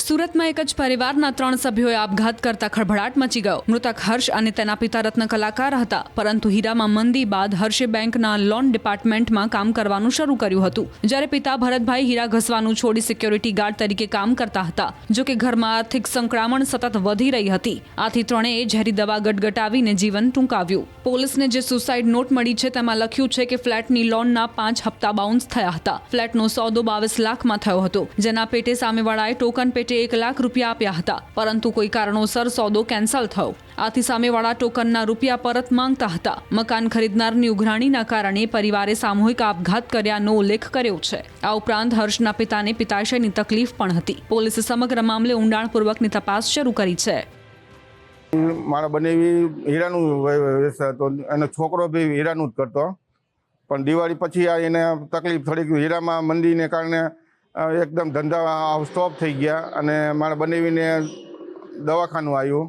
સુરતમાં એક જ પરિવારના 3 સભ્યોએ આપઘાત કરતા ખળભળાટ મચી ગયો। મૃતક હર્ષ અને તેના પિતા રત્ન કલાકાર હતા, પરંતુ હીરામાં મંદી બાદ હર્ષે બેંકના લોન ડિપાર્ટમેન્ટમાં કામ કરવાનું શરૂ કર્યું હતું, જ્યારે પિતા ભરતભાઈ હીરા ઘસવાનું છોડી સિક્યોરિટી ગાર્ડ તરીકે કામ કરતા હતા। જો કે ઘરમાં આર્થિક સંકળામણ સતત વધી રહી હતી, આથી ત્રણેય ઝેરી દવા ગટગટાવીને જીવન ટૂંકાવ્યું। પોલીસને જે સુસાઇડ નોટ મળી છે તેમાં લખ્યું છે કે ફ્લેટની લોનના 5 હપ્તા બાઉન્સ થયા હતા। ફ્લેટનો સોદો 22 લાખમાં થયો હતો, જેના પેટે સામેવાળાએ ટોકન પેટે 1 લાખ રૂપિયા આપ્યા હતા, પરંતુ કોઈ કારણોસર સોદો કેન્સલ થયો। આથી સામેવાળા ટોકનના રૂપિયા પરત માંગતા હતા। મકાન ખરીદનારની ઉઘરાણીના કારણે પરિવારે સામૂહિક આપઘાત કર્યાનો ઉલ્લેખ કર્યો છે। આ ઉપરાંત હર્ષના પિતાને પિત્તાશયની તકલીફ પણ હતી। પોલીસે સમગ્ર મામલે ઊંડાણપૂર્વકની તપાસ શરૂ કરી છે। મારા બનેવી હીરાનું તો એનો છોકરો બી હીરાનું જ કરતો, પણ દિવાળી પછી એને તકલીફ થોડીક હીરામાં મંદીને કારણે એકદમ ધંધા સ્ટોપ થઈ ગયા અને મારા બનેવીને દવાખાનું આવ્યું।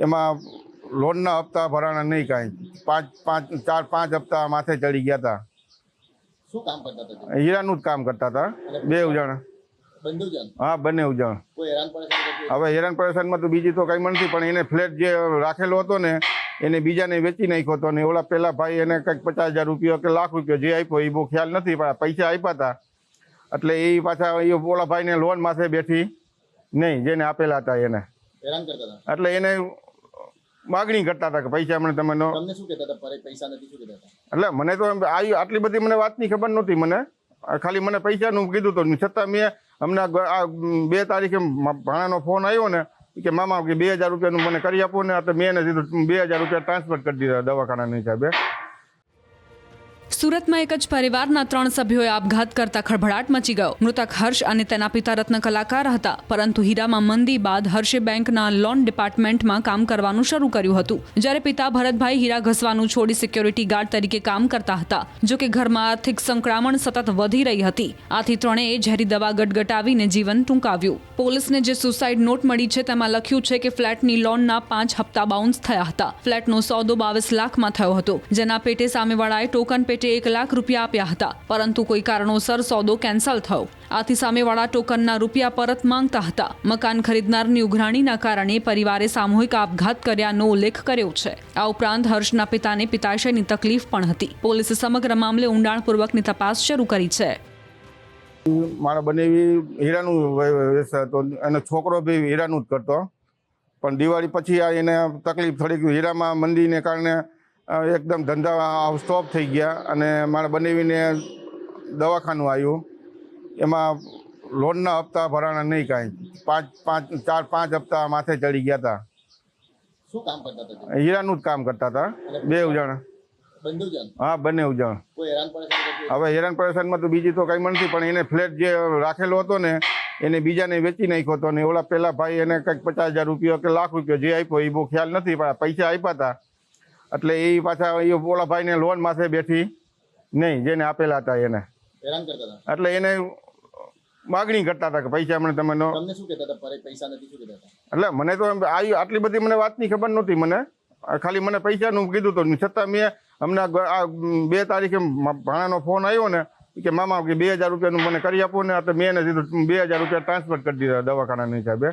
એમાં લોનના હપ્તા ભરાણા નહીં કાંઈ, 4-5 હપ્તા માથે ચડી ગયા હતા। શું કામ કરતા હતા? હીરાનું જ કામ કરતા હતા, 2 જણ। હા, બંને જણ। હવે હેરાન પરેશાનમાં તો બીજી તો કંઈ નથી, પણ એને ફ્લેટ જે રાખેલો હતો ને એને બીજાને વેચી નાખ્યો હતો ને ઓલા પેલા ભાઈ એને કંઈક 50,000 રૂપિયા કે લાખ રૂપિયા જે આપ્યો એ બહુ ખ્યાલ નથી, પણ પૈસા આપ્યા હતા એટલે એ પાછા એ ઓલા ભાઈને લોન માથે બેઠી નહીં, જેને આપેલા હતા એને હેરાન કરતા હતા। એટલે એને માગણી કરતા હતા કે પૈસા મને તમે તમને શું કહેતા હતા? પૈસા નથી શું કહેતા હતા? એટલે મને તો આટલી બધી મને વાતની ખબર નહોતી, મને ખાલી મને પૈસાનું કીધું હતું, છતાં મેં હમણાં 2 તારીખે ભાણાનો ફોન આવ્યો ને કે મામા કે 2,000 રૂપિયાનું મને કરી આપો ને, તો મેં એને દીધું 2,000 રૂપિયા ટ્રાન્સફર કરી દીધા દવાખાનાના હિસાબે। સુરતમાં એક જ પરિવારના 3 સભ્યોએ આપઘાત કરતા ખળભળાટ મચી ગયો। મૃતક હર્ષ અને તેના પિતા રત્ન કલાકાર હતા, પરંતુ હીરામાં મંદી બાદ હર્ષે બેંકના લોન ડિપાર્ટમેન્ટમાં કામ કરવાનું શરૂ કર્યું હતું, જ્યારે પિતા ભરતભાઈ હીરા ઘસવાનું છોડી સિક્યોરિટી ગાર્ડ તરીકે કામ કરતા હતા। જો કે ઘરમાં આર્થિક સંકળામણ સતત વધી રહી હતી, આથી ત્રણેય ઝેરી દવા ગટગટાવીને જીવન ટૂંકાવ્યું। પોલીસને જે સુસાઇડ નોટ મળી છે તેમાં લખ્યું છે કે ફ્લેટની લોનના 5 હપ્તા બાઉન્સ થયા હતા। ફ્લેટનો સોદો 22 લાખમાં થયો હતો, જેના પેટે સામેવાળાએ ટોકન પેટે 1 લાખ રૂપિયા આપ્યા હતા, પરંતુ કોઈ કારણોસર સોદો કેન્સલ થયો। આથી સામેવાળા ટોકનના રૂપિયા પરત માંગતા હતા। મકાન ખરીદનારની ઉઘરાણીના કારણે પરિવારે સામૂહિક આપઘાત કર્યાનો ઉલ્લેખ કર્યો છે। આ ઉપરાંત હર્ષના પિતાને પિત્તાશયની તકલીફ પણ હતી। પોલીસે સમગ્ર મામલે ઊંડાણપૂર્વકની તપાસ શરૂ કરી છે। મારા બનેવી હીરાનું તો એનો છોકરો બી હીરાનું જ કરતો, પણ દિવાળી પછી એને તકલીફ થોડીક હીરામાં મંદીને કારણે એકદમ ધંધા સ્ટોપ થઈ ગયા અને મારા બનેવીને દવાખાનું આવ્યું। એમાં લોનના હપ્તા ભરાણા નહીં કાંઈ, 4-5 હપ્તા માથે ચડી ગયા હતા। શું કામ કરતા હતા? હીરાનું જ કામ કરતા હતા, 2 જણ। હા, બંને જણ। હવે હેરાન પરેશાનમાં તો બીજી તો કંઈ નથી, પણ એને ફ્લેટ જે રાખેલો હતો ને એને બીજાને વેચી નાખ્યો હતો ને ઓલા પેલા ભાઈ એને કંઈક 50,000 રૂપિયા કે લાખ રૂપિયા જે આપ્યો એ બહુ ખ્યાલ નથી, પણ પૈસા આપ્યા હતા એટલે એ પાછા એ ઓલા ભાઈને લોન માથે બેઠી નહીં, જેને આપેલા હતા એને હેરાન કરતા હતા। એટલે એને માગણી કરતા હતા કે પૈસા મને તમે તમને શું કહેતા હતા? પૈસા નથી શું કહેતા હતા? એટલે મને તો આટલી બધી મને વાતની ખબર નહોતી, મને ખાલી મને પૈસાનું કીધું હતું, છતાં મેં હમણાં 2 તારીખે ભાણાનો ફોન આવ્યો ને કે મામા કે 2,000 રૂપિયાનું મને કરી આપો ને, તો મેં એને દીધું 2,000 રૂપિયા ટ્રાન્સફર કરી દીધા દવાખાનાના હિસાબે।